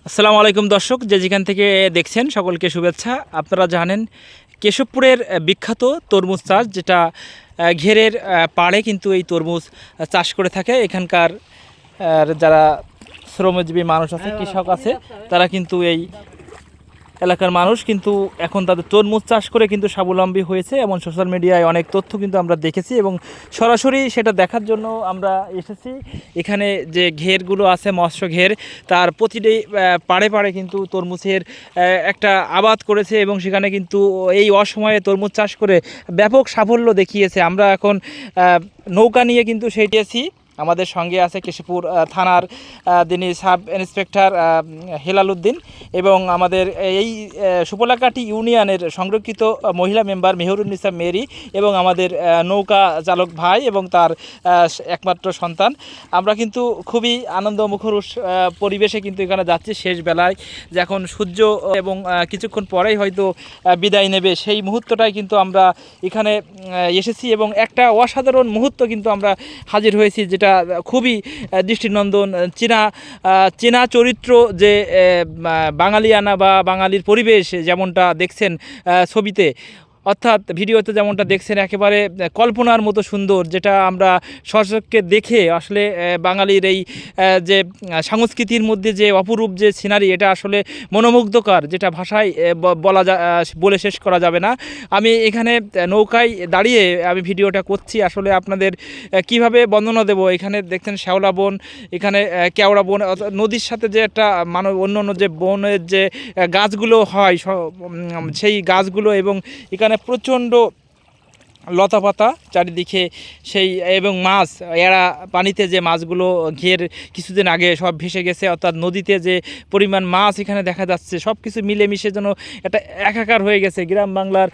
আসসালামু আলাইকুম দর্শক, যে যেখান থেকে দেখছেন সকলকে শুভেচ্ছা। আপনারা জানেন কেশবপুরের বিখ্যাত তরমুজ চাষ, যেটা ঘেরের পাড়ে কিন্তু এই তরমুজ চাষ করে থাকে। এখানকার যারা শ্রমজীবী মানুষ আছে, কৃষক আছে, তারা কিন্তু এই এলাকার মানুষ কিন্তু এখন তাদের তরমুজ চাষ করে কিন্তু স্বাবলম্বী হয়েছে। এমন সোশ্যাল মিডিয়ায় অনেক তথ্য কিন্তু আমরা দেখেছি এবং সরাসরি সেটা দেখার জন্য আমরা এসেছি। এখানে যে ঘেরগুলো আছে, মৎস্য ঘের, তার প্রতিটি পাড়ে পাড়ে কিন্তু তরমুজের একটা আবাদ করেছে এবং সেখানে কিন্তু এই অসময়ে তরমুজ চাষ করে ব্যাপক সাফল্য দেখিয়েছে। আমরা এখন নৌকা নিয়ে কিন্তু সেইটি আছি। আমাদের সঙ্গে আছে কেশবপুর থানার যিনি সাব ইন্সপেক্টর হেলাল উদ্দিন এবং আমাদের এই সুপলাকাটি ইউনিয়নের সংরক্ষিত মহিলা মেম্বার মেহরুন্নিসা মেরি এবং আমাদের নৌকা চালক ভাই এবং তার একমাত্র সন্তান। আমরা কিন্তু খুবই আনন্দমুখর পরিবেশে কিন্তু এখানে যাচ্ছি। শেষ বেলায় যখন সূর্য এবং কিছুক্ষণ পরেই হয়তো বিদায় নেবে, সেই মুহূর্তটাই কিন্তু আমরা এখানে এসেছি এবং একটা অসাধারণ মুহূর্ত কিন্তু আমরা হাজির হয়েছি, যেটা খুবই দৃষ্টিনন্দন। চীনা চরিত্র যে বাঙালিয়ানা বা বাঙালির পরিবেশ যেমনটা দেখছেন ছবিতে, অর্থাৎ ভিডিওতে যেমনটা দেখছেন, একেবারে কল্পনার মতো সুন্দর, যেটা আমরা সচক্ষে দেখে আসলে বাঙালির এই যে সংস্কৃতির মধ্যে যে অপরূপ যে সিনারি, এটা আসলে মনোমুগ্ধকর, যেটা ভাষায় বলে শেষ করা যাবে না। আমি এখানে নৌকায় দাঁড়িয়ে আমি ভিডিওটা করছি। আসলে আপনাদের কিভাবে বর্ণনা দেব, এখানে দেখছেন শ্যাওলা বন, এখানে কেওড়া বন, নদীর সাথে যে একটা অন্য অন্য যে বনের যে গাছগুলো হয়, সেই গাছগুলো, এবং এখানে প্রচণ্ড লতাপাতা চারিদিকে, সেই এবং মাছ, এরা পানিতে যে মাছগুলো ঘের কিছুদিন আগে সব ভেসে গেছে, অর্থাৎ নদীতে যে পরিমাণ মাছ এখানে দেখা যাচ্ছে, সব কিছু মিলেমিশে যেন একটা একাকার হয়ে গেছে। গ্রাম বাংলার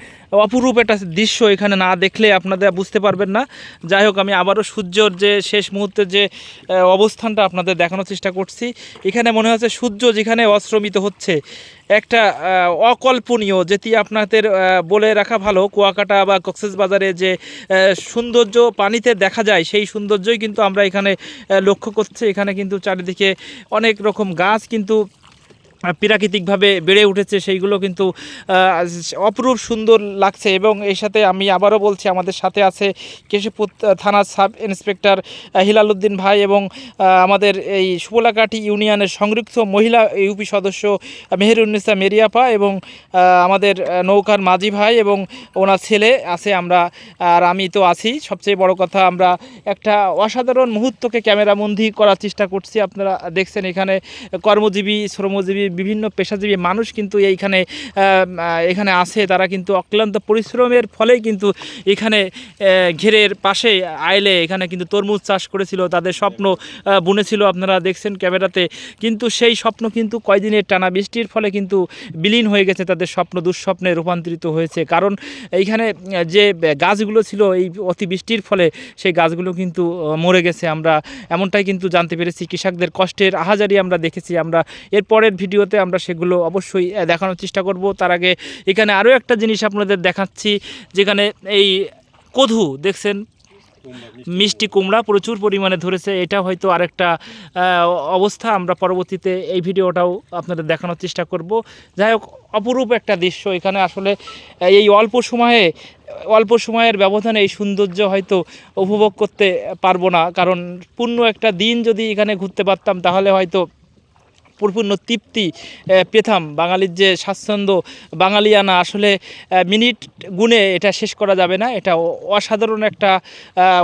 অপরূপ একটা দৃশ্য, এখানে না দেখলে আপনাদের বুঝতে পারবেন না। যাই হোক, আমি আবারও সূর্যর যে শেষ মুহূর্তের যে অবস্থানটা আপনাদের দেখানোর চেষ্টা করছি। এখানে মনে হচ্ছে সূর্য যেখানে অস্তমিত হচ্ছে, একটা অকল্পনীয়, যেটি আপনাদের বলে রাখা ভালো, কুয়াকাটা বা কক্সবাজারে যে সৌন্দর্য পানিতে দেখা যায়, সেই সৌন্দর্যই কিন্তু আমরা এখানে লক্ষ্য করছি। এখানে কিন্তু চারিদিকে অনেক রকম গাছ কিন্তু প্রাকৃতিকভাবে বেড়ে উঠেছে, সেইগুলো কিন্তু অপরূপ সুন্দর লাগছে। এবং এর সাথে আমি আবারও বলছি, আমাদের সাথে আছে কেশবপুর থানার সাব ইন্সপেক্টর হিলাল উদ্দিন ভাই এবং আমাদের এই সুপলাকাঠি ইউনিয়নের সংরক্ষিত মহিলা ইউপি সদস্য মেহেরুন্নিসা মেরিয়াপা এবং আমাদের নৌকার মাঝি ভাই এবং ওনার ছেলে আছে, আমরা আর আমি তো আছি। সবচেয়ে বড় কথা, আমরা একটা অসাধারণ মুহূর্তকে ক্যামেরাবন্দি করার চেষ্টা করছি। আপনারা দেখছেন এখানে কর্মজীবী, শ্রমজীবী, বিভিন্ন পেশাজীবী মানুষ কিন্তু এখানে আছে। তারা কিন্তু অক্লান্ত পরিশ্রমের ফলেই কিন্তু এখানে ঘেরের পাশে আইলে এখানে কিন্তু তরমুজ চাষ করেছিল, তাদের স্বপ্ন বুনেছিল। আপনারা দেখছেন ক্যামেরাতে, কিন্তু সেই স্বপ্ন কিন্তু কয়দিনের টানা বৃষ্টির ফলে কিন্তু বিলীন হয়ে গেছে, তাদের স্বপ্ন দুঃস্বপ্নে রূপান্তরিত হয়েছে। কারণ এইখানে যে গাছগুলো ছিল, এই অতিবৃষ্টির ফলে সেই গাছগুলো কিন্তু মরে গেছে। আমরা এমনটাই কিন্তু জানতে পেরেছি। কৃষকদের কষ্টের আহাজারি আমরা দেখেছি। আমরা এরপরের ভিডিওতে আমরা সেগুলো অবশ্যই দেখানোর চেষ্টা করব। তার আগে এখানে আরও একটা জিনিস আপনাদের দেখাচ্ছি, যেখানে এই কদু দেখছেন, মিষ্টি কুমড়া প্রচুর পরিমাণে ধরেছে। এটা হয়তো আরেকটা অবস্থা, আমরা পরবর্তীতে এই ভিডিওটাও আপনাদের দেখানোর চেষ্টা করব। যাই হোক, অপরূপ একটা দৃশ্য এখানে। আসলে এই অল্প সময়ের ব্যবধানে এই সৌন্দর্য হয়তো উপভোগ করতে পারবো না, কারণ পূর্ণ একটা দিন যদি এখানে ঘুরতে পারতাম, তাহলে হয়তো পরিপূর্ণ তৃপ্তি পেতাম। বাঙালির যে স্বাচ্ছন্দ্য, বাঙালিয়ানা, আসলে মিনিট গুণে এটা শেষ করা যাবে না। এটা অসাধারণ একটা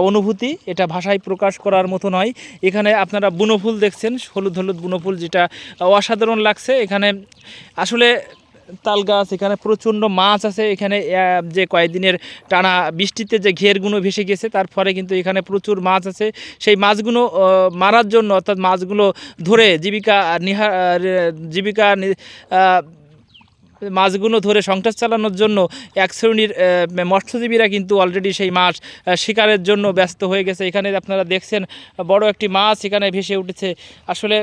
অনুভূতি, এটা ভাষায় প্রকাশ করার মতো নয়। এখানে আপনারা বুনোফুল দেখছেন, হলুদ হলুদ বুনোফুল, যেটা অসাধারণ লাগছে। এখানে আসলে তাল গাছ, এখানে প্রচণ্ড মাছ আছে। এখানে যে কয়েকদিনের টানা বৃষ্টিতে যে ঘেরগুলো ভেসে গেছে, তার ফলে কিন্তু এখানে প্রচুর মাছ আছে। সেই মাছগুলো মারার জন্য, অর্থাৎ মাছগুলো ধরে মাছগুলো ধরে সংসার চালানোর জন্য এক শ্রেণীর মৎস্যজীবীরা কিন্তু অলরেডি সেই মাছ শিকারের জন্য ব্যস্ত হয়ে গেছে। এখানে আপনারা দেখছেন বড় একটি মাছ এখানে ভেসে উঠেছে। আসলে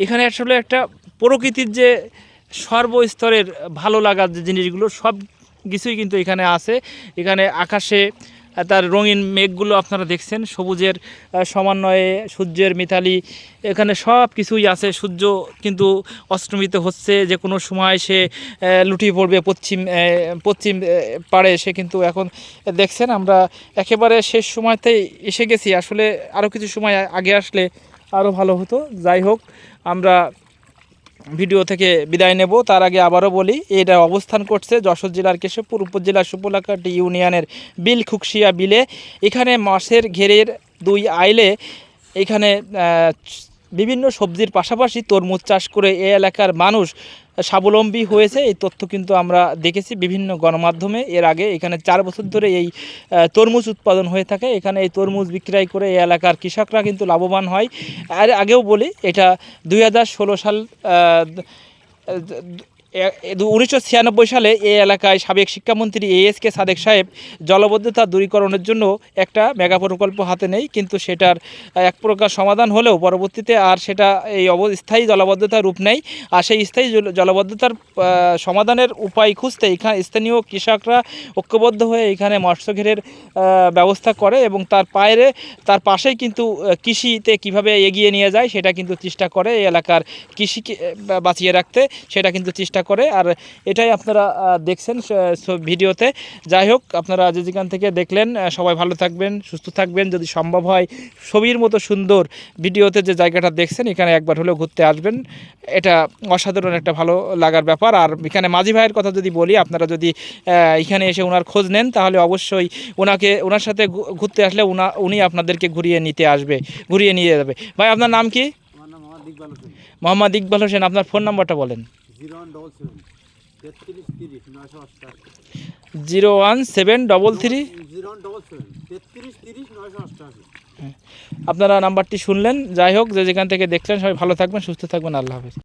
এখানে আসলে একটা প্রকৃতির যে সর্বস্তরের ভালো লাগার যে জিনিসগুলো, সব কিছুই কিন্তু এখানে আছে। এখানে আকাশে তার রঙিন মেঘগুলো আপনারা দেখছেন, সবুজের সমন্বয়ে সূর্যের মিতালি, এখানে সব কিছুই আছে। সূর্য কিন্তু অস্তমিত হচ্ছে, যে কোনো সময় সে লুটিয়ে পড়বে পশ্চিম পাড়ে। সে কিন্তু এখন দেখছেন আমরা একেবারে শেষ সময়তেই এসে গেছি। আসলে আরও কিছু সময় আগে আসলে আরও ভালো হতো। যাই হোক, আমরা ভিডিও থেকে বিদায় নেব। তার আগে আবারও বলি, এটা অবস্থান করছে যশোর জেলার কেশবপুর উপজেলার সুপলাকাটি ইউনিয়নের বিল খুকশিয়া বিলে। এখানে মাছের ঘেরের 2 আইলে এখানে বিভিন্ন সবজির পাশাপাশি তরমুজ চাষ করে এই এলাকার মানুষ স্বাবলম্বী হয়েছে। এই তথ্য কিন্তু আমরা দেখেছি বিভিন্ন গণমাধ্যমে। এর আগে এখানে 4 বছর ধরে এই তরমুজ উৎপাদন হয়ে থাকে। এখানে এই তরমুজ বিক্রয় করে এই এলাকার কৃষকরা কিন্তু লাভবান হয়। আর আগেও বলি, এটা 2016 সাল 1996 সালে এই এলাকায় সাবেক শিক্ষামন্ত্রী ASK সাদেক সাহেব জলাবদ্ধতা দূরীকরণের জন্য একটা মেগা প্রকল্প হাতে নেয়, কিন্তু সেটার এক প্রকার সমাধান হলেও পরবর্তীতে আর সেটা এই স্থায়ী জলাবদ্ধতার রূপ নেয়। আর সেই স্থায়ী জলাবদ্ধতার সমাধানের উপায় খুঁজতে এখানে স্থানীয় কৃষকরা ঐক্যবদ্ধ হয়ে এখানে মৎস্যঘেরের ব্যবস্থা করে, এবং তার পাশেই কিন্তু কৃষিতে কিভাবে এগিয়ে নিয়ে যায় সেটা কিন্তু চেষ্টা করে। এই এলাকার কৃষিকে বাঁচিয়ে রাখতে সেটা কিন্তু চেষ্টা করে। আর এটাই আপনারা দেখছেন ভিডিওতে। যাই হোক, আপনারা যেখান থেকে দেখলেন সবাই ভালো থাকবেন, সুস্থ থাকবেন। যদি সম্ভব হয় ছবির মতো সুন্দর ভিডিওতে যে জায়গাটা দেখছেন এখানে একবার হলেও ঘুরতে আসবেন। এটা অসাধারণ একটা ভালো লাগার ব্যাপার। আর এখানে মাঝি ভাইয়ের কথা যদি বলি, আপনারা যদি এখানে এসে ওনার খোঁজ নেন তাহলে অবশ্যই ওনার সাথে ঘুরতে আসলে উনি আপনাদেরকে ঘুরিয়ে নিয়ে যাবে। ভাই, আপনার নাম কি? মোহাম্মদ ইকবাল হোসেন। আপনার ফোন নাম্বারটা বলেন। 01733 আপনারা নাম্বারটি শুনলেন। যাই হোক, যেখান থেকে দেখলেন সবাই ভালো থাকবেন, সুস্থ থাকবেন। আল্লাহ হাফেজ।